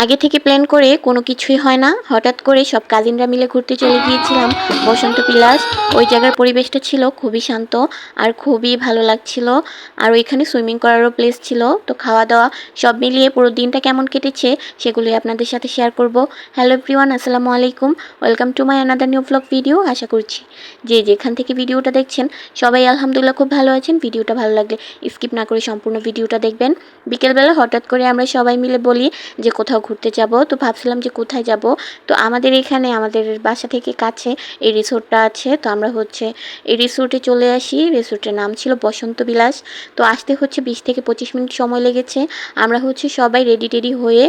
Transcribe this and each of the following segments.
আগে থেকে প্ল্যান করে কোনো কিছুই হয় না, হঠাৎ করে সব কাজিনরা মিলে ঘুরতে চলে গিয়েছিলাম বসন্ত বিলাস। ওই জায়গার পরিবেশটা ছিল খুবই শান্ত আর খুবই ভালো লাগছিল। আর ওইখানে সুইমিং করারও প্লেস ছিল। তো খাওয়া দাওয়া সব মিলিয়ে পুরো দিনটা কেমন কেটেছে সেগুলি আপনাদের সাথে শেয়ার করব। হ্যালো এভরিওয়ান, আসসালামু আলাইকুম, welcome to my another new blog video. আশা করছি যে যেখান থেকে ভিডিওটা দেখছেন সবাই আলহামদুলিল্লাহ খুব ভালো আছেন। ভিডিওটা ভালো লাগলে স্কিপ না করে সম্পূর্ণ ভিডিওটা দেখবেন। বিকেলবেলা হঠাৎ করে আমরা সবাই মিলে বলি যে কোথাও ঘুরতে যাব। তো ভাবছিলাম যে কোথায় যাব। তো আমাদের এখানে আমাদের বাসা থেকে কাছে এই রিসোর্টটা আছে। তো আমরা এই রিসোর্টে চলে আসি। রিসোর্টের নাম ছিল বসন্ত বিলাস। তো আসতে 20 থেকে 25 মিনিট সময় লেগেছে। আমরা সবাই রেডি টেডি হয়ে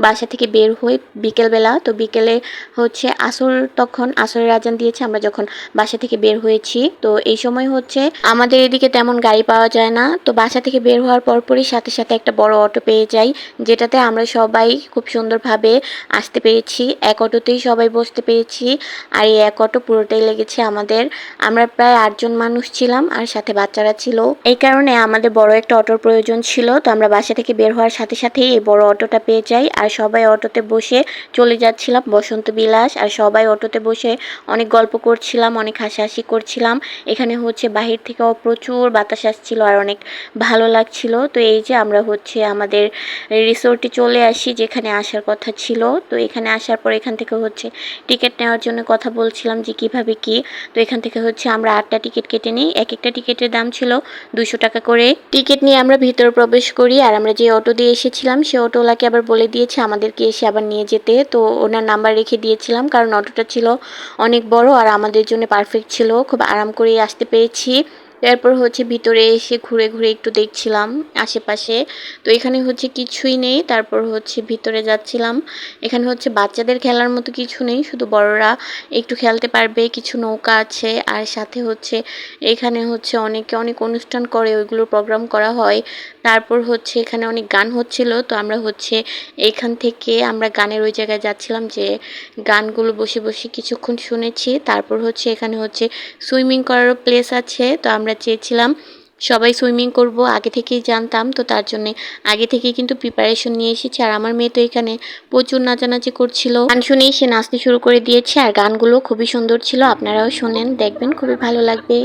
বাসা থেকে বের হই বিকেলবেলা। তো বিকেলে তখন আসরের আজান দিয়েছে আমরা যখন বাসা থেকে বের হয়েছি। তো এই সময় আমাদের এদিকে তেমন গাড়ি পাওয়া যায় না। তো বাসা থেকে বের হওয়ার পরপরই সাথে সাথে একটা বড় অটো পেয়ে যাই, যেটাতে আমরা সবাই খুব সুন্দরভাবে আসতে পেরেছি। এক অটোতেই সবাই বসতে পেরেছি। আর এই এক অটো পুরোটাই লেগেছে আমাদের। আমরা প্রায় 8 জন মানুষ ছিলাম আর সাথে বাচ্চারা ছিল। এই কারণে আমাদের বড় একটা অটোর প্রয়োজন ছিল। তো আমরা বাসা থেকে বের হওয়ার সাথে সাথেই এই বড় অটোটা পেয়ে যাই। আর সবাই অটোতে বসে চলে যাচ্ছিলাম বসন্ত বিলাস। আর সবাই অটোতে বসে অনেক গল্প করছিলাম, অনেক হাসাহাসি করছিলাম। এখানে বাহির থেকেও প্রচুর বাতাস আসছিল আর অনেক ভালো লাগছিল। তো এই যে আমরা আমাদের রিসোর্টে চলে আসি যেখানে আসার কথা ছিল। তো এখানে আসার পর এখান থেকে টিকিট নেওয়ার জন্য কথা বলছিলাম যে কিভাবে কি। তো এখান থেকে আমরা 8টা টিকিট কেটে নিই। এক একটা টিকিটের দাম ছিল 200 টাকা করে। টিকিট নিয়ে আমরা ভিতরে প্রবেশ করি। আর আমরা যে অটো দিয়ে এসেছিলাম সে অটোওয়ালাকে আবার বলে দিয়েছে আমাদেরকে এসে আবার নিয়ে যেতে। তো ওনার নাম্বার রেখে দিয়েছিলাম কারণ অটোটা ছিল অনেক বড় আর আমাদের জন্য পারফেক্ট ছিল। খুব আরাম করে আসতে পেরেছি। এরপর ভিতরে এসে ঘুরে ঘুরে একটু দেখছিলাম আশেপাশে। তো এখানে কিছুই নেই। তারপর ভিতরে যাচ্ছিলাম। এখানে বাচ্চাদের খেলার মতো কিছু নেই, শুধু বড়রা একটু খেলতে পারবে। কিছু নৌকা আছে আর সাথে এখানে অনেকে অনেক অনুষ্ঠান করে, ওইগুলোর প্রোগ্রাম করা হয়। তারপর এখানে অনেক গান হচ্ছিল। তো আমরা এইখান থেকে আমরা গানের ওই জায়গায় যাচ্ছিলাম যে গানগুলো বসে বসে কিছুক্ষণ শুনেছি। তারপর এখানে সুইমিং করারও প্লেস আছে। তো আমরা চেয়েছিলাম সবাই সুইমিং করব, আগে থেকেই জানতাম। তো তার জন্য আগে থেকেই কিন্তু প্রিপারেশন নিয়ে এসেছি। আর আমার মেয়ে তো এখানে প্রচুর নাচানাচি করছিল। গান শুনেই সে নাচতে শুরু করে দিয়েছে। আর গানগুলো খুবই সুন্দর ছিল, আপনারাও শোনেন, দেখবেন খুবই ভালো লাগবে।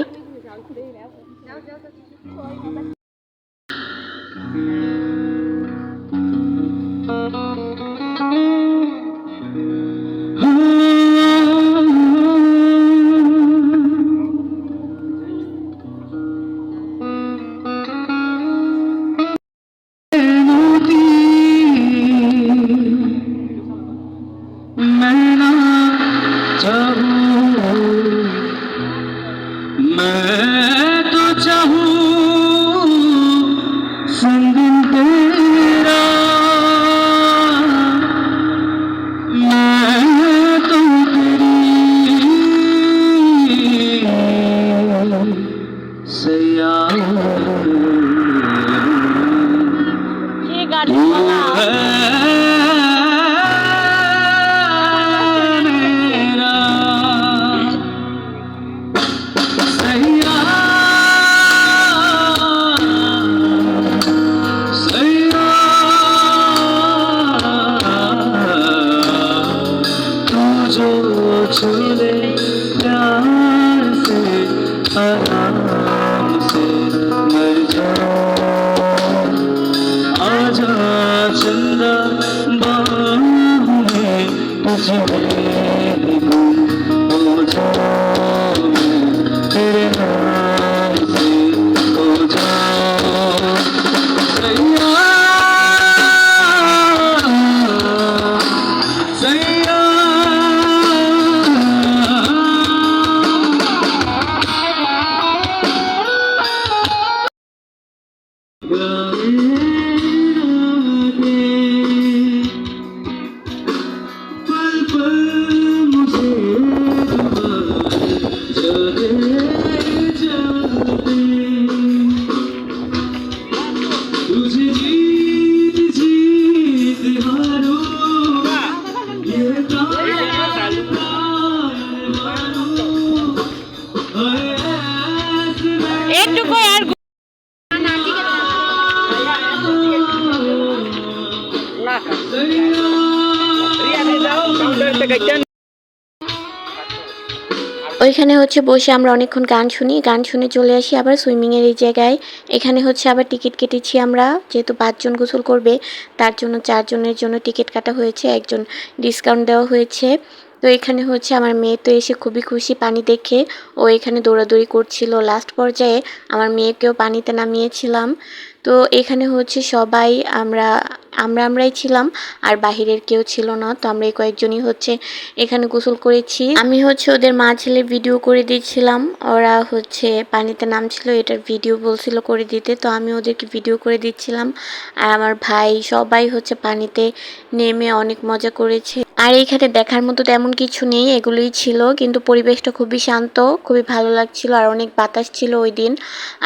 ওইখানে হচ্ছে বসে আমরা অনেকক্ষণ গান শুনি, গান শুনে চলে আসি আবার সুইমিংয়ের এই জায়গায়। এখানে হচ্ছে আবার টিকিট কেটেছি আমরা, যেহেতু ৫ জন গোসল করবে তার জন্য ৪ জনের জন্য টিকিট কাটা হয়েছে, একজন ডিসকাউন্ট দেওয়া হয়েছে। তো এখানে হচ্ছে আমার মেয়ে তো এসে খুবই খুশি পানি দেখে, ও এখানে দৌড়াদৌড়ি করছিল। লাস্ট পর্যায়ে আমার মেয়েকেও পানিতে নামিয়েছিলাম। তো এখানে হচ্ছে সবাই আমরাই ছিলাম, আর বাহিরের কেউ ছিল না। তো আমরা এই কয়েকজনই হচ্ছে এখানে গোসল করেছি। আমি হচ্ছে ওদের মা ছেলে ভিডিও করে দিচ্ছিলাম, ওরা হচ্ছে পানিতে নামছিল, এটার ভিডিও বলছিল করে দিতে, তো আমি ওদেরকে ভিডিও করে দিচ্ছিলাম। আর আমার ভাই সবাই হচ্ছে পানিতে নেমে অনেক মজা করেছে। আর এইখানে দেখার মতো তেমন কিছু নেই, এগুলোই ছিল, কিন্তু পরিবেশটা খুবই শান্ত, খুবই ভালো লাগছিল, আর অনেক বাতাস ছিল ওই দিন।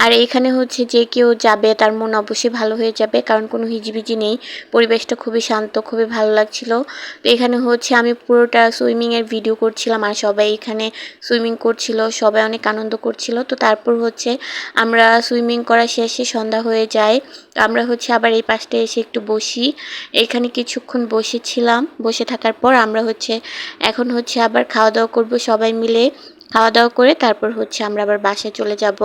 আর এখানে হচ্ছে যে কেউ যাবে তার মন অবশ্যই ভালো হয়ে যাবে, কারণ কোনো হিজিবিজি নেই, পরিবেশটা খুবই শান্ত, খুবই ভালো লাগছিল। তো এখানে হচ্ছে আমি পুরোটা সুইমিংয়ের ভিডিও করছিলাম, আর সবাই এখানে সুইমিং করছিল, সবাই অনেক আনন্দ করছিল। তো তারপর হচ্ছে আমরা সুইমিং করা শেষে সন্ধ্যা হয়ে যায়, আমরা হচ্ছে আবার এই পাশটা এসে একটু বসি। এখানে কিছুক্ষণ বসেছিলাম, বসে থাকার পর আমরা হচ্ছে এখন হচ্ছে আবার খাওয়া দাওয়া করবো সবাই মিলে। খাওয়া দাওয়া করে তারপর হচ্ছে আমরা আবার বাসায় চলে যাব।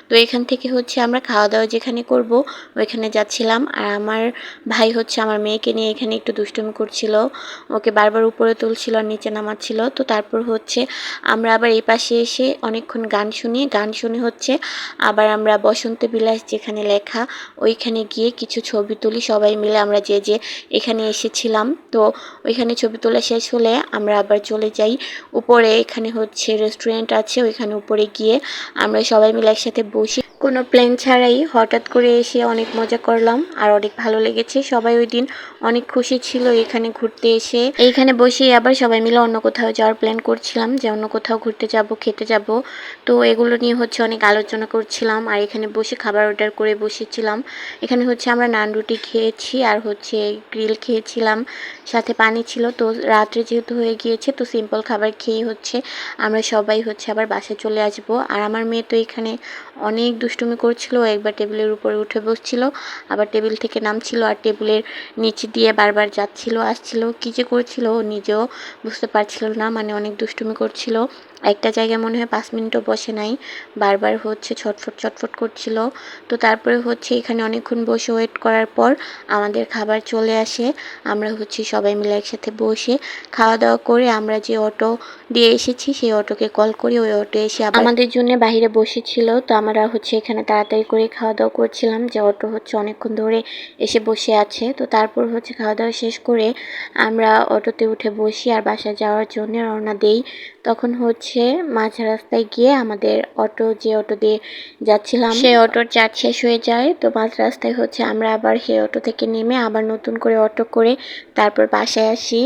তো এখান থেকে হচ্ছে আমরা খাওয়া দাওয়া যেখানে করব ওইখানে যাচ্ছিলাম। আর আমার ভাই হচ্ছে আমার মেয়েকে নিয়ে এখানে একটু দুষ্টুমি করছিল, ওকে বারবার উপরে তুলছিল আর নিচে নামাচ্ছিল। তো তারপর হচ্ছে আমরা আবার এই পাশে এসে অনেকক্ষণ গান শুনে হচ্ছে আবার আমরা বসন্ত বিলাস যেখানে লেখা ওইখানে গিয়ে কিছু ছবি তুলি সবাই মিলে, আমরা যে এখানে এসেছিলাম। তো ওইখানে ছবি তোলা শেষ হলে আমরা আবার চলে যাই উপরে, এখানে হচ্ছে রেস্টুরেন্ট আছে, ওইখানে উপরে গিয়ে আমরা সবাই মিলে একসাথে বসি। কোনো প্ল্যান ছাড়াই হঠাৎ করে এসে অনেক মজা করলাম, আর অনেক ভালো লেগেছে। সবাই ওই দিন অনেক খুশি ছিল এখানে ঘুরতে এসে। এইখানে বসে আবার সবাই মিলে অন্য কোথাও যাওয়ার প্ল্যান করছিলাম, যে অন্য কোথাও ঘুরতে যাব, খেতে যাব। তো এগুলো নিয়ে হচ্ছে অনেক আলোচনা করছিলাম, আর এখানে বসে খাবার অর্ডার করে বসেছিলাম। এখানে হচ্ছে আমরা নান রুটি খেয়েছি, আর হচ্ছে গ্রিল খেয়েছিলাম, সাথে পানি ছিল। তো রাত্রে যেহেতু হয়ে গিয়েছে, তো সিম্পল খাবার খেয়ে হচ্ছে আমরা সবাই হচ্ছে আবার বাসায় চলে আসব। আর আমার মেয়ে তো এখানে অনেক দুষ্টুমি করছিল, একবার টেবিলের উপরে উঠে বসছিল, আবার টেবিল থেকে নামছিল, আর টেবিলের নিচে দিয়ে বারবার যাচ্ছিল আসছিল, কী যে করছিল ও নিজেও বুঝতে পারছিল না, মানে অনেক দুষ্টুমি করছিল। একটা জায়গায় মনে হয় 5 মিনিটও বসে নাই, বারবার হচ্ছে ছটফট করছিল। তো তারপরে হচ্ছে এখানে অনেকক্ষণ বসে ওয়েট করার পর আমাদের খাবার চলে আসে। আমরা হচ্ছে সবাই মিলে একসাথে বসে খাওয়া দাওয়া করে আমরা যে অটো দিয়ে এসেছি সেই অটোকে কল করি, ওই অটো এসে আমাদের জন্য বাইরে বসেছিল। তো আমরা হচ্ছে এখানে তাড়াতাড়ি করে খাওয়া দাওয়া করছিলাম, যে অটো হচ্ছে অনেকক্ষণ ধরে এসে বসে আছে। তো তারপর হচ্ছে খাওয়া দাওয়া শেষ করে আমরা অটোতে উঠে বসি আর বাসায় যাওয়ার জন্য রওনা দেই। তখন হচ্ছে মাঝ রাস্তায় গিয়ে আমাদের যে অটো দিয়ে যাচ্ছিলাম সেই অটোর চার্জ শেষ হয়ে যায়। তো মাঝ রাস্তায় হচ্ছে আমরা আবার সেই অটো থেকে নেমে আবার নতুন করে অটো করে তারপর বাসায় আসি।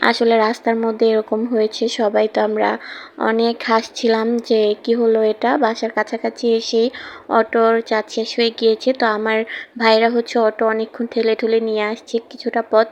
আসলে রাস্তার মধ্যে এরকম হয়েছে, সবাই তো আমরা অনেক হাসছিলাম যে কি হলো এটা, বাসার কাছাকাছি এসেই অটোর চার্জ শেষ হয়ে গিয়েছে। তো আমার ভাইরা হচ্ছে অটো অনেকক্ষণ ঠেলে ঠেলে নিয়ে আসছে কিছুটা পথ।